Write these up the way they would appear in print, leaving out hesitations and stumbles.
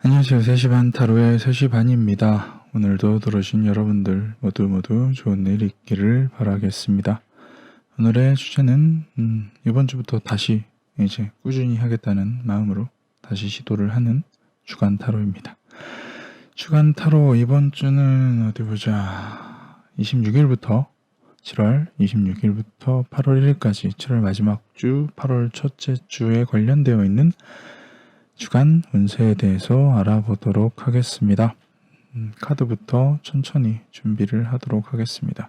안녕하세요. 3시 반 타로의 3시 반입니다. 오늘도 들어오신 여러분들 모두 좋은 일 있기를 바라겠습니다. 오늘의 주제는 이번 주부터 다시 이제 꾸준히 하겠다는 마음으로 다시 시도를 하는 주간 타로입니다. 주간 타로 이번 주는 어디 보자. 26일부터 7월 26일부터 8월 1일까지 7월 마지막 주, 8월 첫째 주에 관련되어 있는 주간 운세에 대해서 알아보도록 하겠습니다. 카드부터 천천히 준비를 하도록 하겠습니다.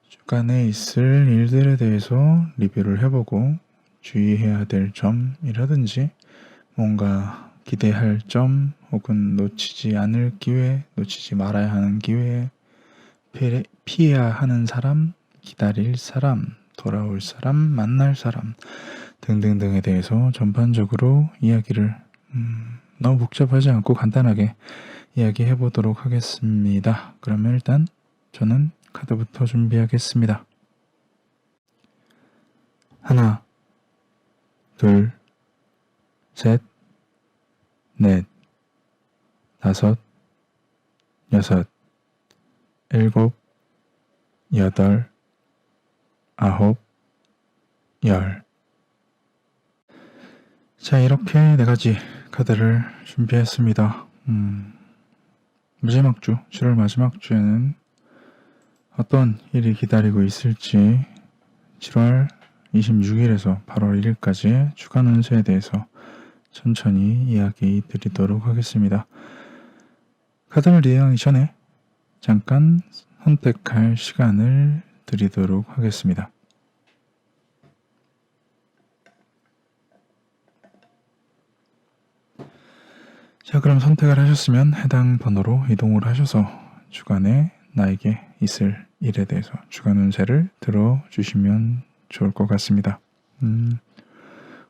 주간에 있을 일들에 대해서 리뷰를 해보고 주의해야 될 점이라든지 뭔가 기대할 점 혹은 놓치지 않을 기회, 놓치지 말아야 하는 기회, 피해야 하는 사람, 기다릴 사람, 돌아올 사람, 만날 사람 등등등에 대해서 전반적으로 이야기를 너무 복잡하지 않고 간단하게 이야기해 보도록 하겠습니다. 그러면 일단 저는 카드부터 준비하겠습니다. 하나, 둘, 셋, 넷, 다섯, 여섯, 일곱, 여덟, 아홉, 열. 자, 이렇게 4가지 카드를 준비했습니다. 마지막 주, 7월 마지막 주에는 어떤 일이 기다리고 있을지 7월 26일에서 8월 1일까지 주간 운세에 대해서 천천히 이야기 드리도록 하겠습니다. 카드를 리딩하기 전에 잠깐 선택할 시간을 드리도록 하겠습니다. 자, 그럼 선택을 하셨으면 해당 번호로 이동을 하셔서 주간에 나에게 있을 일에 대해서 주간 운세를 들어주시면 좋을 것 같습니다.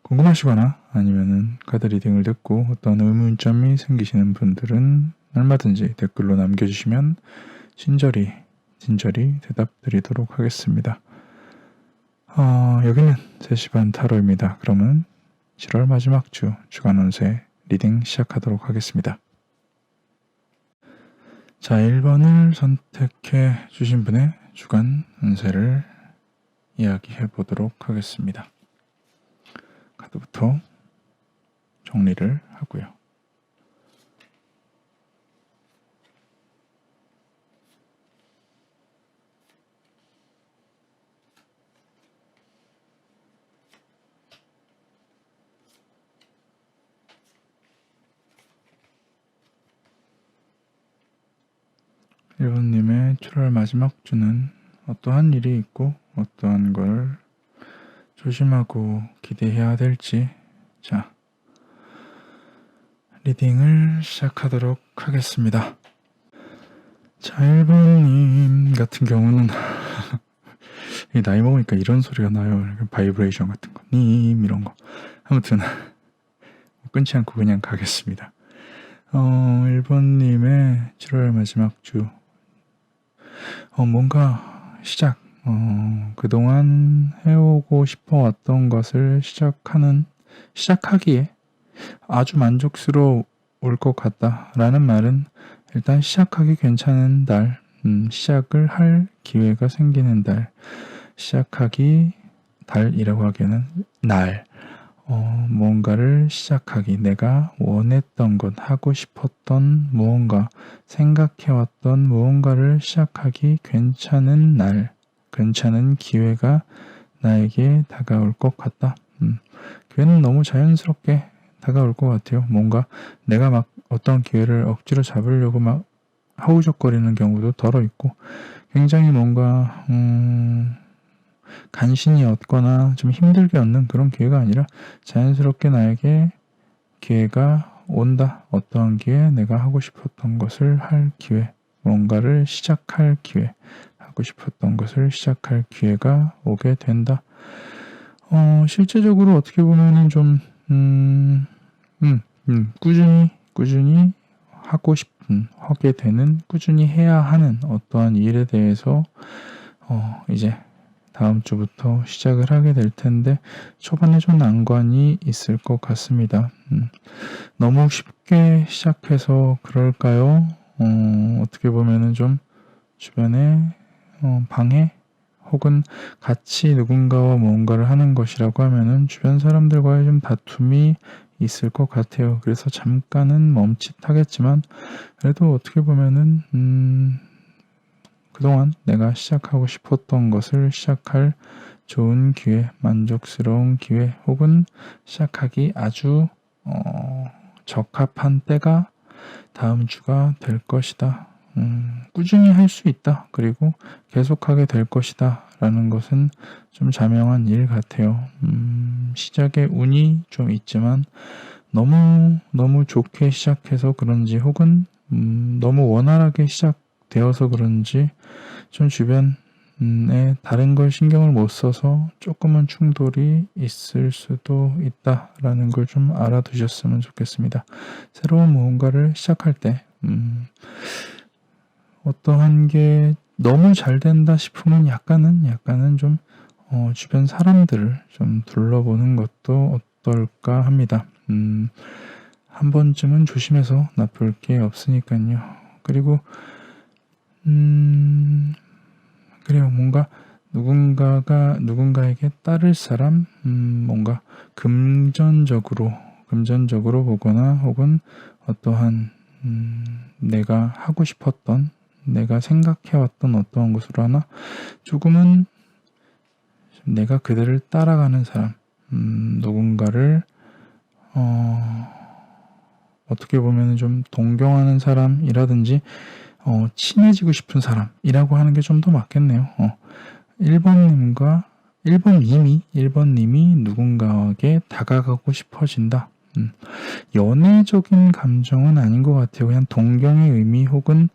궁금하시거나 아니면은 카드 리딩을 듣고 어떤 의문점이 생기시는 분들은 얼마든지 댓글로 남겨주시면 친절히 대답 드리도록 하겠습니다. 여기는 3시 반 타로입니다. 그러면 7월 마지막 주 주간 운세 리딩 시작하도록 하겠습니다. 자, 1번을 선택해 주신 분의 주간 운세를 이야기해 보도록 하겠습니다. 카드부터 정리를 하고요. 일본님의 7월 마지막 주는 어떠한 일이 있고 어떠한 걸 조심하고 기대해야 될지 자 리딩을 시작하도록 하겠습니다. 자, 1번님 같은 경우는 나이 먹으니까 이런 소리가 나요. 바이브레이션 같은 거 님 이런 거 아무튼 끊지 않고 그냥 가겠습니다. 1번님의 7월 마지막 주 뭔가 시작 그동안 해오고 싶어 왔던 것을 시작하기에 아주 만족스러울 것 같다라는 말은 일단 시작하기 괜찮은 달, 시작을 할 기회가 생기는 달, 시작하기 달이라고 하기에는 날, 무언가를 시작하기, 내가 원했던 것, 하고 싶었던 무언가, 생각해왔던 무언가를 시작하기 괜찮은 날, 괜찮은 기회가 나에게 다가올 것 같다. 기회는 너무 자연스럽게 다가올 것 같아요. 뭔가 내가 막 어떤 기회를 억지로 잡으려고 막 하우적거리는 경우도 덜어 있고, 굉장히 뭔가 간신히 얻거나 좀 힘들게 얻는 그런 기회가 아니라 자연스럽게 나에게 기회가 온다. 어떠한 기회, 내가 하고 싶었던 것을 할 기회, 뭔가를 시작할 기회, 하고 싶었던 것을 시작할 기회가 오게 된다. 실제적으로 어떻게 보면은 좀 꾸준히 하게 되는, 꾸준히 해야 하는 어떠한 일에 대해서 이제 다음 주부터 시작을 하게 될 텐데 초반에 좀 난관이 있을 것 같습니다. 너무 쉽게 시작해서 그럴까요? 어떻게 보면은 좀 주변에 방해 혹은 같이 누군가와 무언가를 하는 것이라고 하면은 주변 사람들과의 좀 다툼이 있을 것 같아요. 그래서 잠깐은 멈칫하겠지만 그래도 어떻게 보면은 그동안 내가 시작하고 싶었던 것을 시작할 좋은 기회, 만족스러운 기회 혹은 시작하기 아주 적합한 때가 다음 주가 될 것이다. 꾸준히 할 수 있다. 그리고 계속하게 될 것이다. 라는 것은 좀 자명한 일 같아요. 시작에 운이 좀 있지만 너무 좋게 시작해서 그런지 혹은 너무 원활하게 시작되어서 그런지 좀 주변에 다른 걸 신경을 못 써서 조금은 충돌이 있을 수도 있다라는 걸 좀 알아두셨으면 좋겠습니다. 새로운 무언가를 시작할 때 어떠한 게 너무 잘 된다 싶으면 약간은 좀 주변 사람들을 좀 둘러보는 것도 어떨까 합니다. 한 번쯤은 조심해서 나쁠 게 없으니까요. 그리고 그래요. 뭔가 누군가에게 따를 사람, 뭔가 금전적으로 보거나 혹은 어떠한 내가 하고 싶었던 내가 생각해왔던 어떠한 것으로 하나 조금은 내가 그들을 따라가는 사람, 누군가를 어떻게 보면 좀 동경하는 사람이라든지 친해지고 싶은 사람이라고 하는 게 좀 더 맞겠네요. 1번님이 누군가에게 다가가고 싶어진다. 연애적인 감정은 아닌 것 같아요. 그냥 동경의 의미 혹은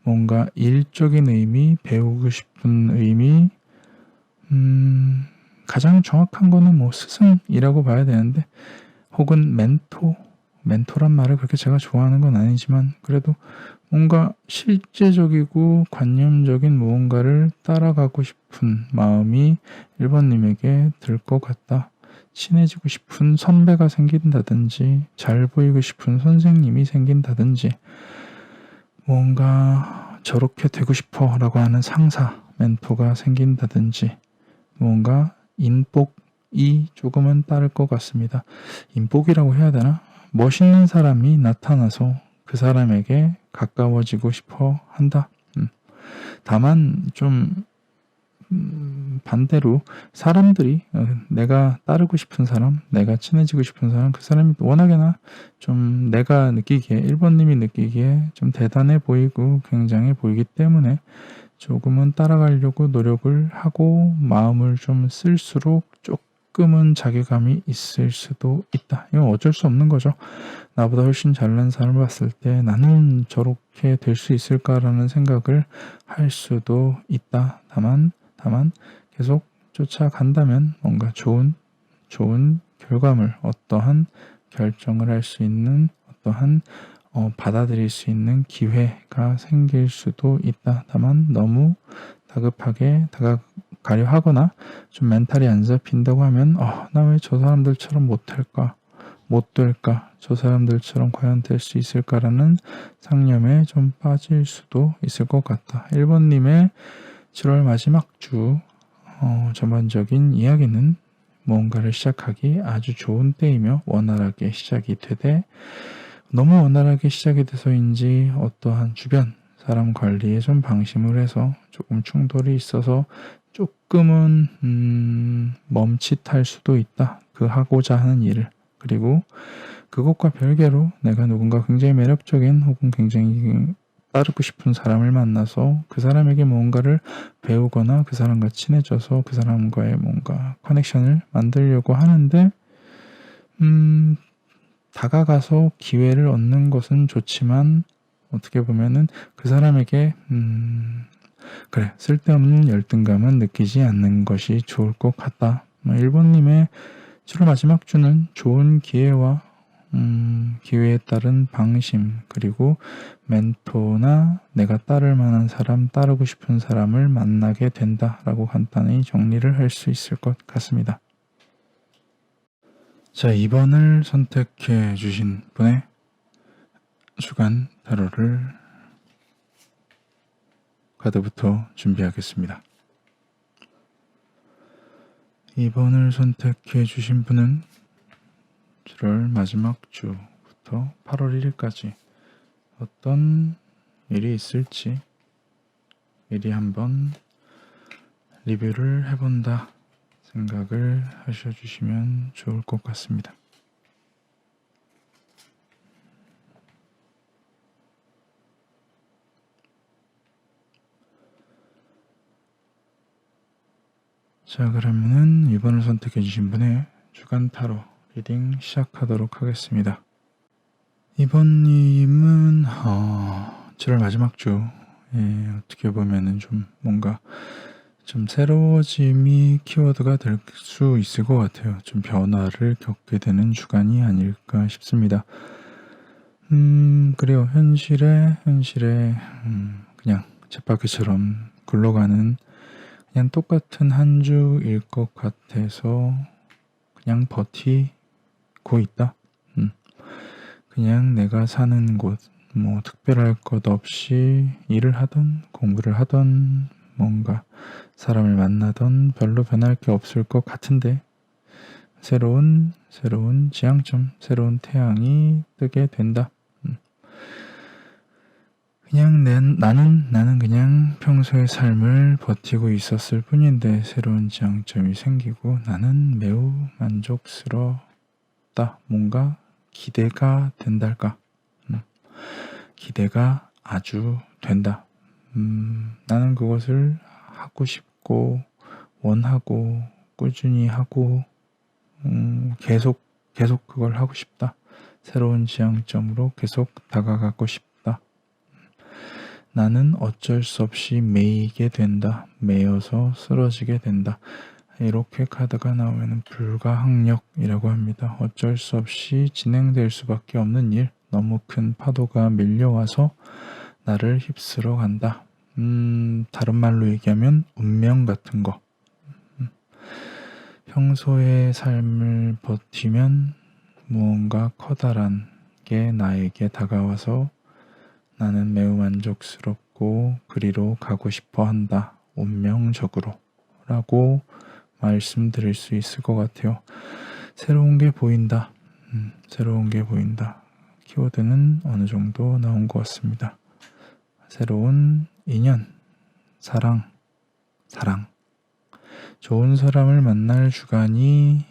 뭔가 일적인 의미, 배우고 싶은 의미, 가장 정확한 거는 뭐 스승이라고 봐야 되는데 혹은 멘토란 말을 그렇게 제가 좋아하는 건 아니지만 그래도 뭔가 실제적이고 관념적인 무언가를 따라가고 싶은 마음이 1번님에게 들 것 같다. 친해지고 싶은 선배가 생긴다든지 잘 보이고 싶은 선생님이 생긴다든지 뭔가 저렇게 되고 싶어 라고 하는 상사, 멘토가 생긴다든지 뭔가 인복이 조금은 따를 것 같습니다. 인복이라고 해야 되나? 멋있는 사람이 나타나서 그 사람에게 가까워지고 싶어 한다. 다만 좀 반대로 사람들이 내가 따르고 싶은 사람, 내가 친해지고 싶은 사람, 그 사람이 워낙에나 좀 내가 느끼기에 1번님이 느끼기에 좀 대단해 보이고 굉장해 보이기 때문에 조금은 따라가려고 노력을 하고 마음을 좀 쓸수록 조금은 자괴감이 있을 수도 있다. 이건 어쩔 수 없는 거죠. 나보다 훨씬 잘난 사람을 봤을 때 나는 저렇게 될 수 있을까라는 생각을 할 수도 있다. 다만 계속 쫓아간다면 뭔가 좋은 결과물, 어떠한 결정을 할 수 있는 어떠한 받아들일 수 있는 기회가 생길 수도 있다. 다만 너무 다급하게 다가가려 하거나 좀 멘탈이 안 잡힌다고 하면 나 왜 저 사람들처럼 못 될까? 저 사람들처럼 과연 될 수 있을까라는 상념에 좀 빠질 수도 있을 것 같다. 1번님의 7월 마지막 주 전반적인 이야기는 뭔가를 시작하기 아주 좋은 때이며 원활하게 시작이 되되 너무 원활하게 시작이 돼서인지 어떠한 주변 사람 관리에 좀 방심을 해서 조금 충돌이 있어서 조금은 멈칫할 수도 있다. 그 하고자 하는 일을. 그리고 그것과 별개로 내가 누군가 굉장히 매력적인 혹은 굉장히 따르고 싶은 사람을 만나서 그 사람에게 뭔가를 배우거나 그 사람과 친해져서 그 사람과의 뭔가 커넥션을 만들려고 하는데 다가가서 기회를 얻는 것은 좋지만 어떻게 보면은 그 사람에게 쓸데없는 열등감은 느끼지 않는 것이 좋을 것 같다. 1번님의 7월 마지막 주는 좋은 기회와 기회에 따른 방심, 그리고 멘토나 내가 따를 만한 사람, 따르고 싶은 사람을 만나게 된다라고 간단히 정리를 할 수 있을 것 같습니다. 자, 2번을 선택해 주신 분의 주간 타로를 카드부터 준비하겠습니다. 2번을 선택해 주신 분은 7월 마지막 주부터 8월 1일까지 어떤 일이 있을지 미리 한번 리뷰를 해본다 생각을 하셔주시면 좋을 것 같습니다. 자, 그러면은 2번을 선택해 주신 분의 주간 타로 리딩 시작하도록 하겠습니다. 2번님은 7월 마지막 주 어떻게 보면은 좀 뭔가 좀 새로워짐이 키워드가 될 수 있을 것 같아요. 좀 변화를 겪게 되는 주간이 아닐까 싶습니다. 그래요. 현실에 그냥 쳇바퀴처럼 굴러가는 그냥 똑같은 한 주일 것 같아서 그냥 버티고 있다. 그냥 내가 사는 곳, 뭐 특별할 것 없이 일을 하던 공부를 하던 뭔가 사람을 만나던 별로 변할 게 없을 것 같은데 새로운 지향점, 새로운 태양이 뜨게 된다. 그냥 나는 그냥 평소의 삶을 버티고 있었을 뿐인데 새로운 지향점이 생기고 나는 매우 만족스럽다. 뭔가 기대가 된달까? 기대가 아주 된다. 나는 그것을 하고 싶고 원하고 꾸준히 하고 계속 그걸 하고 싶다. 새로운 지향점으로 계속 다가가고 싶다. 나는 어쩔 수 없이 매이게 된다. 매여서 쓰러지게 된다. 이렇게 카드가 나오면 불가항력이라고 합니다. 어쩔 수 없이 진행될 수밖에 없는 일, 너무 큰 파도가 밀려와서 나를 휩쓸어 간다. 다른 말로 얘기하면 운명 같은 거. 평소의 삶을 버티면 무언가 커다란 게 나에게 다가와서 나는 매우 만족스럽고 그리로 가고 싶어 한다. 운명적으로 라고 말씀드릴 수 있을 것 같아요. 새로운 게 보인다. 새로운 게 보인다. 키워드는 어느 정도 나온 것 같습니다. 새로운 인연, 사랑. 좋은 사람을 만날 주간이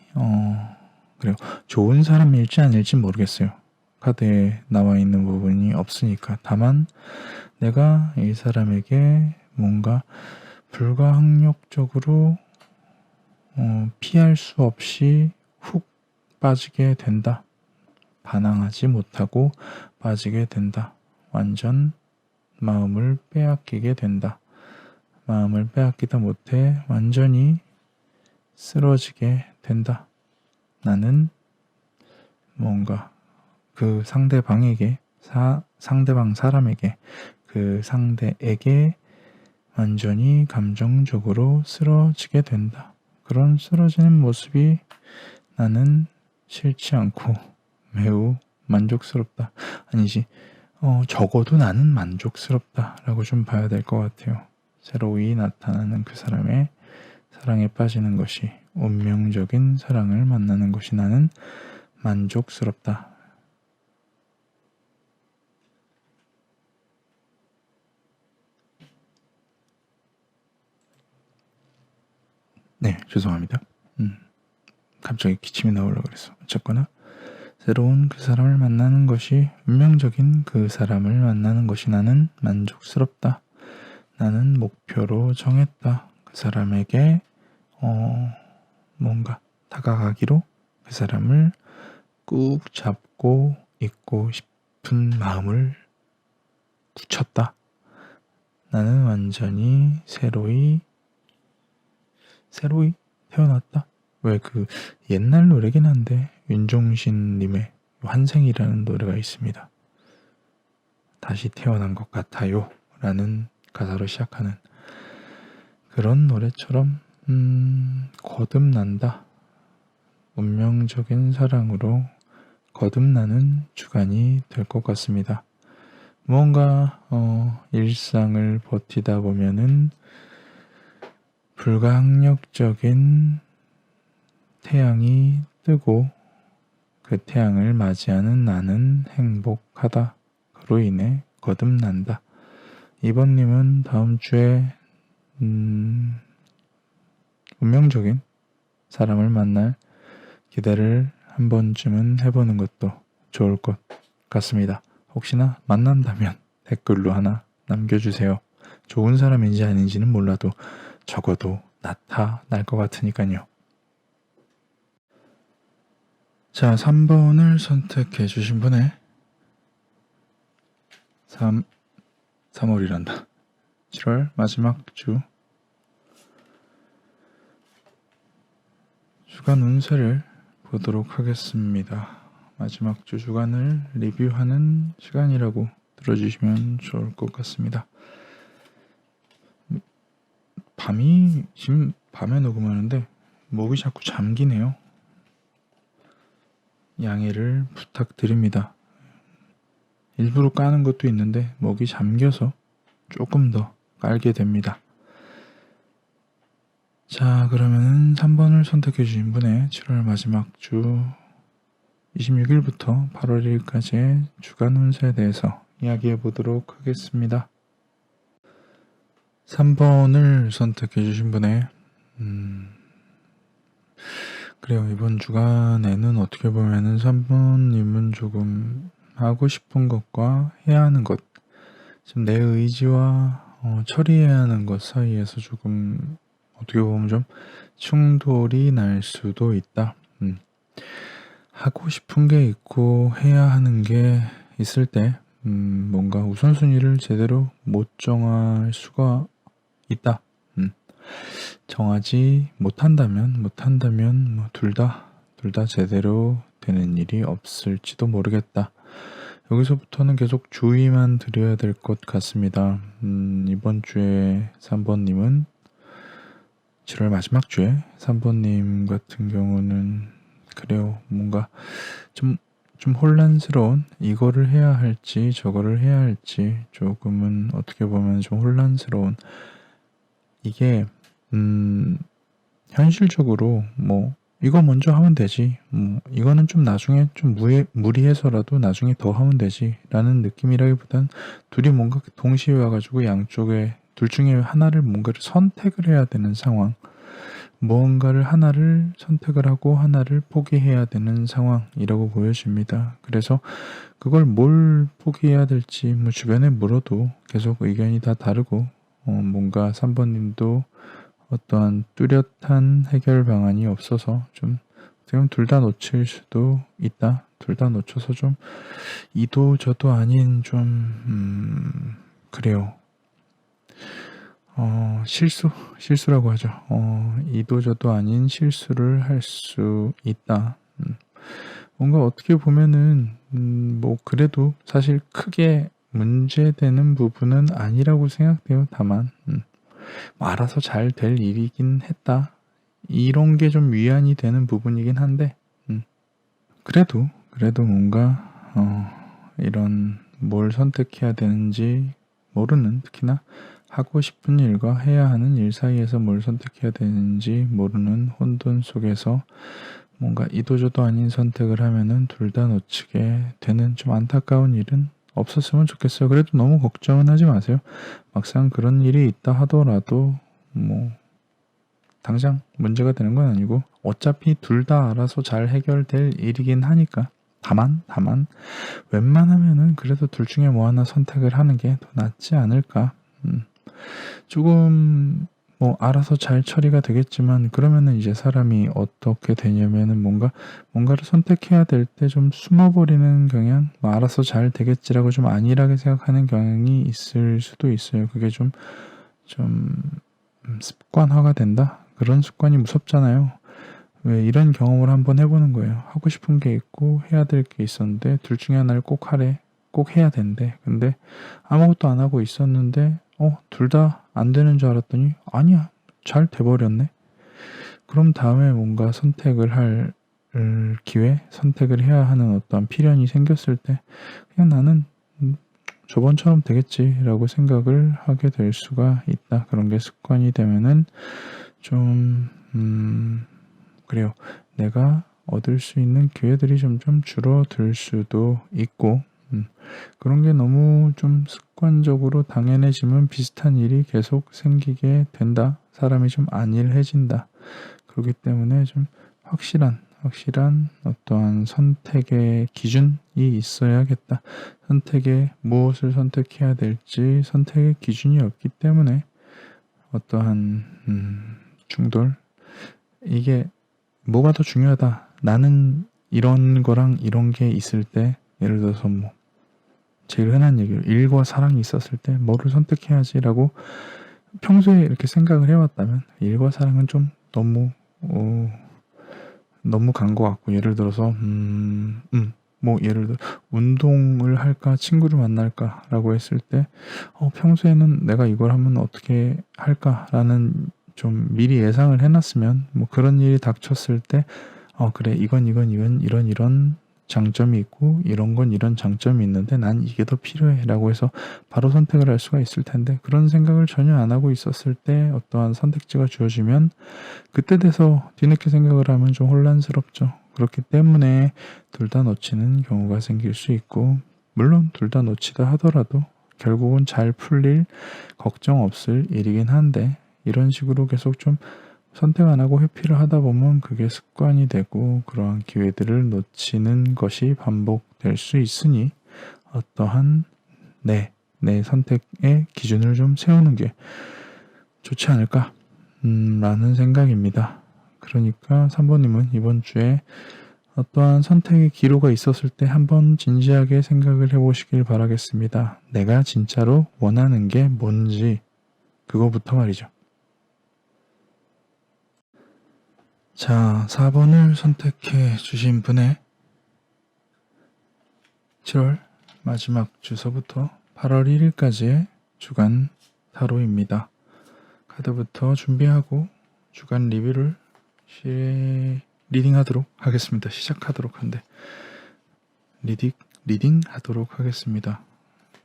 그래요. 좋은 사람일지 아닐지 모르겠어요. 카드에 나와 있는 부분이 없으니까. 다만 내가 이 사람에게 뭔가 불가항력적으로 피할 수 없이 훅 빠지게 된다. 반항하지 못하고 빠지게 된다. 완전 마음을 빼앗기게 된다. 마음을 빼앗기다 못해 완전히 쓰러지게 된다. 나는 뭔가 그 상대방에게 상대방 사람에게 그 상대에게 완전히 감정적으로 쓰러지게 된다. 그런 쓰러지는 모습이 나는 싫지 않고 매우 만족스럽다. 아니지, 적어도 나는 만족스럽다라고 좀 봐야 될 것 같아요. 새로이 나타나는 그 사람의 사랑에 빠지는 것이, 운명적인 사랑을 만나는 것이 나는 만족스럽다. 네, 죄송합니다. 갑자기 기침이 나오려고 그랬어. 어쨌거나 새로운 그 사람을 만나는 것이, 운명적인 그 사람을 만나는 것이 나는 만족스럽다. 나는 목표로 정했다. 그 사람에게 뭔가 다가가기로 그 사람을 꾹 잡고 있고 싶은 마음을 굳혔다. 나는 완전히 새로이 태어났다. 왜 그 옛날 노래긴 한데 윤종신님의 환생이라는 노래가 있습니다. 다시 태어난 것 같아요 라는 가사로 시작하는 그런 노래처럼 거듭난다. 운명적인 사랑으로 거듭나는 주간이 될 것 같습니다. 무언가 일상을 버티다 보면은 불가항력적인 태양이 뜨고 그 태양을 맞이하는 나는 행복하다. 그로 인해 거듭난다. 이번님은 다음 주에 운명적인 사람을 만날 기대를 한 번쯤은 해보는 것도 좋을 것 같습니다. 혹시나 만난다면 댓글로 하나 남겨주세요. 좋은 사람인지 아닌지는 몰라도 적어도 나타날 것 같으니까요. 자, 3번을 선택해 주신 분의 3월이란다. 7월 마지막 주 주간 운세를 보도록 하겠습니다. 마지막 주 주간을 리뷰하는 시간이라고 들어주시면 좋을 것 같습니다. 지금 밤에 녹음하는데 목이 자꾸 잠기네요. 양해를 부탁드립니다. 일부러 까는 것도 있는데 목이 잠겨서 조금 더 깔게 됩니다. 자, 그러면은 3번을 선택해 주신 분의 7월 마지막 주 26일부터 8월 1일까지의 주간 운세에 대해서 이야기해 보도록 하겠습니다. 3번을 선택해 주신 분의 그래요. 이번 주간에는 어떻게 보면은 3번님은 조금 하고 싶은 것과 해야 하는 것, 지금 내 의지와 처리해야 하는 것 사이에서 조금 어떻게 보면 좀 충돌이 날 수도 있다. 하고 싶은 게 있고 해야 하는 게 있을 때 뭔가 우선순위를 제대로 못 정할 수가 있다. 정하지 못한다면 뭐 둘 다 제대로 되는 일이 없을지도 모르겠다. 여기서부터는 계속 주의만 드려야 될 것 같습니다. 이번 주에 3번님은 7월 마지막 주에 3번님 같은 경우는 그래요. 뭔가 좀 혼란스러운, 이거를 해야 할지 저거를 해야 할지 조금은 어떻게 보면 좀 혼란스러운, 이게 현실적으로 뭐 이거 먼저 하면 되지, 이거는 좀 나중에 좀 무리해서라도 나중에 더 하면 되지 라는 느낌이라기보단 둘이 뭔가 동시에 와가지고 양쪽에 둘 중에 하나를 뭔가를 선택을 해야 되는 상황, 무언가를 하나를 선택을 하고 하나를 포기해야 되는 상황이라고 보여집니다. 그래서 그걸 뭘 포기해야 될지 주변에 물어도 계속 의견이 다 다르고 뭔가 3번님도 어떠한 뚜렷한 해결 방안이 없어서 좀 둘 다 놓칠 수도 있다. 둘 다 놓쳐서 좀 이도 저도 아닌 좀 그래요. 실수라고 하죠. 이도 저도 아닌 실수를 할 수 있다. 뭔가 어떻게 보면은 뭐 그래도 사실 크게 문제되는 부분은 아니라고 생각돼요. 다만 뭐 알아서 잘 될 일이긴 했다. 이런 게 좀 위안이 되는 부분이긴 한데 그래도 뭔가 이런 뭘 선택해야 되는지 모르는, 특히나 하고 싶은 일과 해야 하는 일 사이에서 뭘 선택해야 되는지 모르는 혼돈 속에서 뭔가 이도저도 아닌 선택을 하면은 둘 다 놓치게 되는 좀 안타까운 일은 없었으면 좋겠어요. 그래도 너무 걱정은 하지 마세요. 막상 그런 일이 있다 하더라도 뭐 당장 문제가 되는 건 아니고 어차피 둘 다 알아서 잘 해결될 일이긴 하니까, 다만 웬만하면은 그래도 둘 중에 뭐 하나 선택을 하는 게 더 낫지 않을까. 조금 뭐 알아서 잘 처리가 되겠지만, 그러면은 이제 사람이 어떻게 되냐면은 뭔가를 선택해야 될 때 좀 숨어버리는 경향, 뭐 알아서 잘 되겠지라고 좀 안일하게 생각하는 경향이 있을 수도 있어요. 그게 좀 습관화가 된다? 그런 습관이 무섭잖아요. 왜 이런 경험을 한번 해보는 거예요. 하고 싶은 게 있고 해야 될 게 있었는데 둘 중에 하나를 꼭 하래. 꼭 해야 된대. 근데 아무것도 안 하고 있었는데 둘 다 안 되는 줄 알았더니 아니야. 잘 돼버렸네. 그럼 다음에 뭔가 선택을 할 기회, 선택을 해야 하는 어떤 필연이 생겼을 때 그냥 나는 저번처럼 되겠지라고 생각을 하게 될 수가 있다. 그런 게 습관이 되면은 좀 그래요. 내가 얻을 수 있는 기회들이 점점 줄어들 수도 있고 그런 게 너무 좀 습관적으로 당연해지면 비슷한 일이 계속 생기게 된다. 사람이 좀 안일해진다. 그렇기 때문에 좀 확실한 어떠한 선택의 기준이 있어야겠다. 선택에 무엇을 선택해야 될지 선택의 기준이 없기 때문에 어떠한 충돌 이게 뭐가 더 중요하다. 나는 이런 거랑 이런 게 있을 때 예를 들어서 뭐 제일 흔한 얘기로 일과 사랑이 있었을 때 뭐를 선택해야지라고 평소에 이렇게 생각을 해왔다면 일과 사랑은 좀 너무 간 것 같고 예를 들어서 뭐 예를 들어 운동을 할까 친구를 만날까라고 했을 때 평소에는 내가 이걸 하면 어떻게 할까라는 좀 미리 예상을 해놨으면 뭐 그런 일이 닥쳤을 때 그래 이건 이런 장점이 있고 이런 건 이런 장점이 있는데 난 이게 더 필요해 라고 해서 바로 선택을 할 수가 있을 텐데 그런 생각을 전혀 안 하고 있었을 때 어떠한 선택지가 주어지면 그때 돼서 뒤늦게 생각을 하면 좀 혼란스럽죠. 그렇기 때문에 둘 다 놓치는 경우가 생길 수 있고 물론 둘 다 놓치다 하더라도 결국은 잘 풀릴 걱정 없을 일이긴 한데 이런 식으로 계속 좀 선택 안 하고 회피를 하다 보면 그게 습관이 되고 그러한 기회들을 놓치는 것이 반복될 수 있으니 어떠한 내 선택의 기준을 좀 세우는 게 좋지 않을까 라는 생각입니다. 그러니까 3번님은 이번 주에 어떠한 선택의 기로가 있었을 때 한번 진지하게 생각을 해보시길 바라겠습니다. 내가 진짜로 원하는 게 뭔지 그거부터 말이죠. 자, 4번을 선택해 주신 분의 7월 마지막 주소부터 8월 1일까지의 주간 타로입니다. 카드부터 준비하고 주간 리뷰를 리딩하도록 하겠습니다. 시작하도록 한데 리딩 하도록 하겠습니다.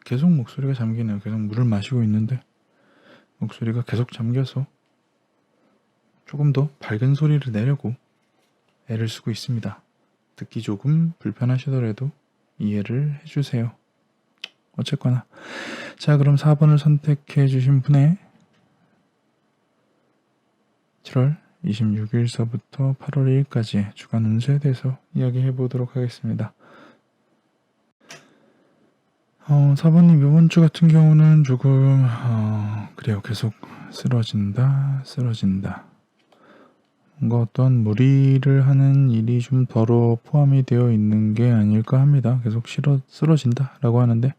계속 목소리가 잠기네요. 계속 물을 마시고 있는데 목소리가 계속 잠겨서 조금 더 밝은 소리를 내려고 애를 쓰고 있습니다. 듣기 조금 불편하시더라도 이해를 해주세요. 어쨌거나 자 그럼 4번을 선택해 주신 분의 7월 26일서부터 8월 2일까지 주간 운세에 대해서 이야기해 보도록 하겠습니다. 4번님 이번 주 같은 경우는 조금 그래요. 계속 쓰러진다. 뭔가 어떤 무리를 하는 일이 좀 덜어 포함이 되어 있는 게 아닐까 합니다. 계속 쓰러진다 라고 하는데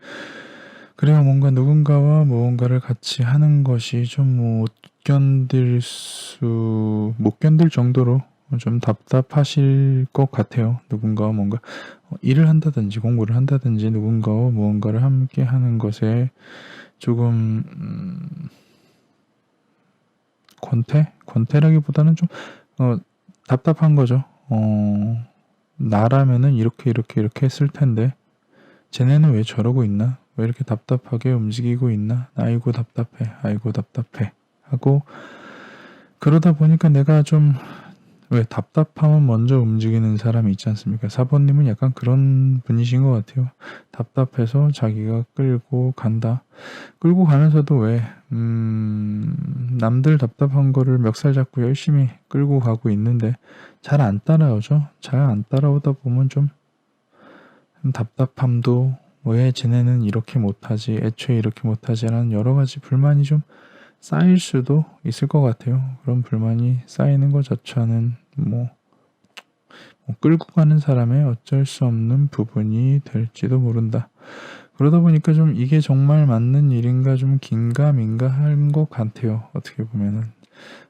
그래요. 뭔가 누군가와 무언가를 같이 하는 것이 좀 못 견딜 정도로 좀 답답하실 것 같아요. 누군가와 뭔가 일을 한다든지 공부를 한다든지 누군가와 무언가를 함께 하는 것에 조금 권태라기보다는 좀 답답한 거죠. 나라면은 이렇게 했을 텐데 쟤네는 왜 저러고 있나? 왜 이렇게 답답하게 움직이고 있나? 아이고 답답해 하고 그러다 보니까 내가 좀 왜 답답하면 먼저 움직이는 사람이 있지 않습니까? 4번님은 약간 그런 분이신 것 같아요. 답답해서 자기가 끌고 간다. 끌고 가면서도 왜 남들 답답한 거를 멱살 잡고 열심히 끌고 가고 있는데 잘 안 따라오죠. 잘 안 따라오다 보면 좀 답답함도 왜 쟤네는 이렇게 못하지 애초에 이렇게 못하지라는 여러 가지 불만이 좀 쌓일 수도 있을 것 같아요. 그런 불만이 쌓이는 것 자체는 뭐 끌고 가는 사람의 어쩔 수 없는 부분이 될지도 모른다. 그러다 보니까 좀 이게 정말 맞는 일인가 좀 긴가민가 한 것 같아요. 어떻게 보면은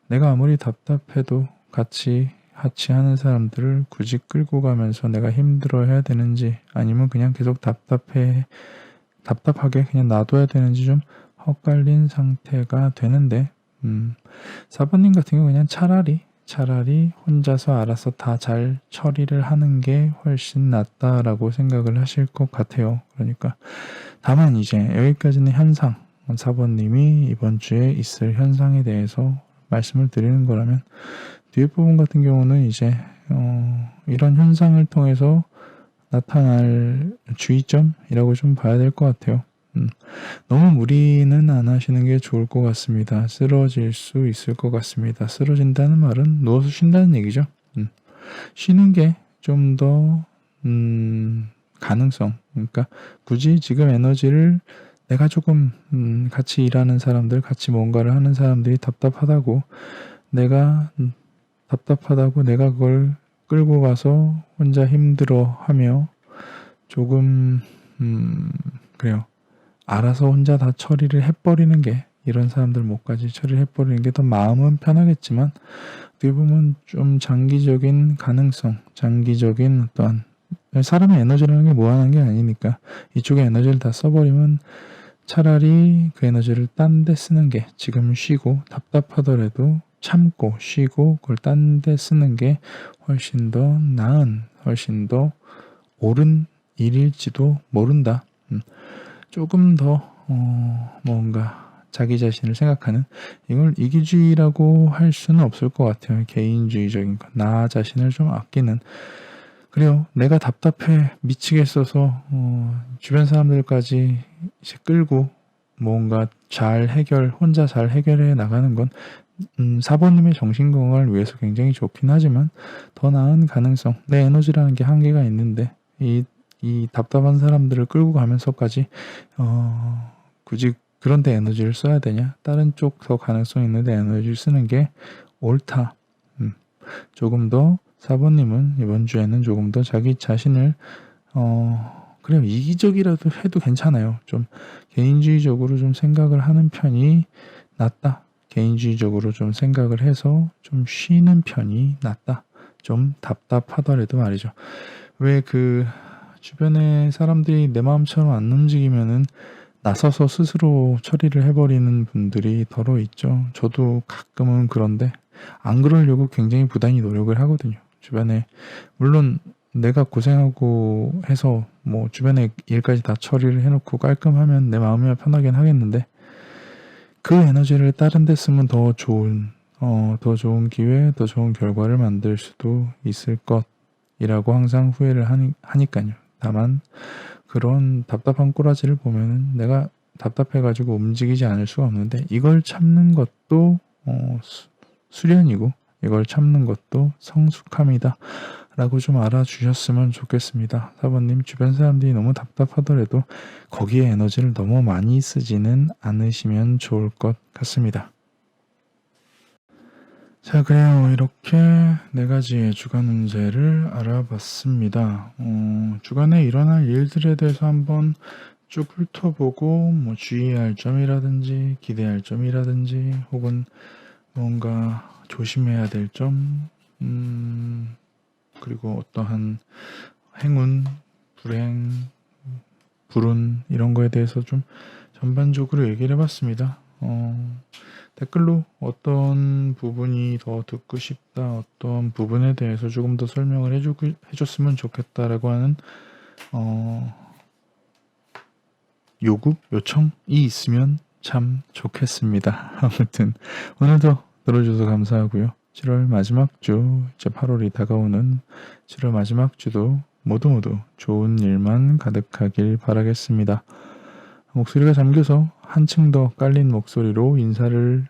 내가 아무리 답답해도 같이 같이 하는 사람들을 굳이 끌고 가면서 내가 힘들어해야 되는지 아니면 그냥 계속 답답하게 그냥 놔둬야 되는지 좀 헛갈린 상태가 되는데 4번님 같은 경우 그냥 차라리 혼자서 알아서 다 잘 처리를 하는 게 훨씬 낫다라고 생각을 하실 것 같아요. 그러니까 다만 이제 여기까지는 현상, 4번님이 이번 주에 있을 현상에 대해서 말씀을 드리는 거라면 뒤에 부분 같은 경우는 이제 이런 현상을 통해서 나타날 주의점이라고 좀 봐야 될 것 같아요. 너무 무리는 안 하시는 게 좋을 것 같습니다. 쓰러질 수 있을 것 같습니다. 쓰러진다는 말은 누워서 쉰다는 얘기죠. 쉬는 게 좀 더 가능성. 그러니까 굳이 지금 에너지를 내가 조금 같이 일하는 사람들, 같이 뭔가를 하는 사람들이 답답하다고 내가 그걸 끌고 가서 혼자 힘들어하며 조금 그래요. 알아서 혼자 다 처리를 해버리는 게 이런 사람들 못까지 처리를 해버리는 게 더 마음은 편하겠지만 어떻게 보면 좀 장기적인 가능성, 장기적인 어떠한 사람의 에너지라는 게 무한한 게 아니니까 이쪽에 에너지를 다 써버리면 차라리 그 에너지를 딴 데 쓰는 게 지금 쉬고 답답하더라도 참고 쉬고 그걸 딴 데 쓰는 게 훨씬 더 나은, 훨씬 더 옳은 일일지도 모른다. 조금 더 뭔가 자기 자신을 생각하는 이걸 이기주의라고 할 수는 없을 것 같아요. 개인주의적인 것, 나 자신을 좀 아끼는 그래요. 내가 답답해 미치겠어서 주변 사람들까지 이제 끌고 뭔가 혼자 잘 해결해 나가는 건 4번님의 정신건강을 위해서 굉장히 좋긴 하지만 더 나은 가능성, 내 에너지라는 게 한계가 있는데 이 답답한 사람들을 끌고 가면서까지 굳이 그런 데 에너지를 써야 되냐? 다른 쪽 더 가능성 있는 데 에너지를 쓰는 게 옳다. 조금 더 4번님은 이번 주에는 조금 더 자기 자신을 그래요. 이기적이라도 해도 괜찮아요. 좀 개인주의적으로 좀 생각을 하는 편이 낫다. 개인주의적으로 좀 생각을 해서 좀 쉬는 편이 낫다. 좀 답답하더라도 말이죠. 왜 주변에 사람들이 내 마음처럼 안 움직이면은 나서서 스스로 처리를 해버리는 분들이 더러 있죠. 저도 가끔은 그런데 안 그러려고 굉장히 부단히 노력을 하거든요. 주변에 물론 내가 고생하고 해서 뭐 주변에 일까지 다 처리를 해놓고 깔끔하면 내 마음이 편하긴 하겠는데 그 에너지를 다른 데 쓰면 더 좋은 기회, 더 좋은 결과를 만들 수도 있을 것이라고 항상 후회를 하니까요. 다만 그런 답답한 꼬라지를 보면은 내가 답답해가지고 움직이지 않을 수가 없는데 이걸 참는 것도 수련이고 이걸 참는 것도 성숙함이다 라고 좀 알아주셨으면 좋겠습니다. 4번님 주변 사람들이 너무 답답하더라도 거기에 에너지를 너무 많이 쓰지는 않으시면 좋을 것 같습니다. 자, 그래요. 이렇게 4가지의 주간 운세를 알아봤습니다. 주간에 일어날 일들에 대해서 한번 쭉 훑어보고 뭐 주의할 점이라든지 기대할 점이라든지 혹은 뭔가 조심해야 될 점, 그리고 어떠한 행운, 불행, 불운 이런 거에 대해서 좀 전반적으로 얘기를 해봤습니다. 댓글로 어떤 부분이 더 듣고 싶다, 어떤 부분에 대해서 조금 더 설명을 해줬으면 좋겠다라고 하는 요청이 있으면 참 좋겠습니다. 아무튼 오늘도 들어줘서 감사하고요. 7월 마지막 주, 이제 8월이 다가오는 7월 마지막 주도 모두 좋은 일만 가득하길 바라겠습니다. 목소리가 잠겨서 한층 더 깔린 목소리로 인사를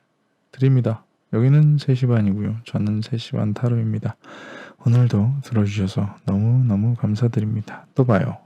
드립니다. 여기는 3시 반이고요. 저는 3시 반 타로입니다. 오늘도 들어주셔서 너무너무 감사드립니다. 또 봐요.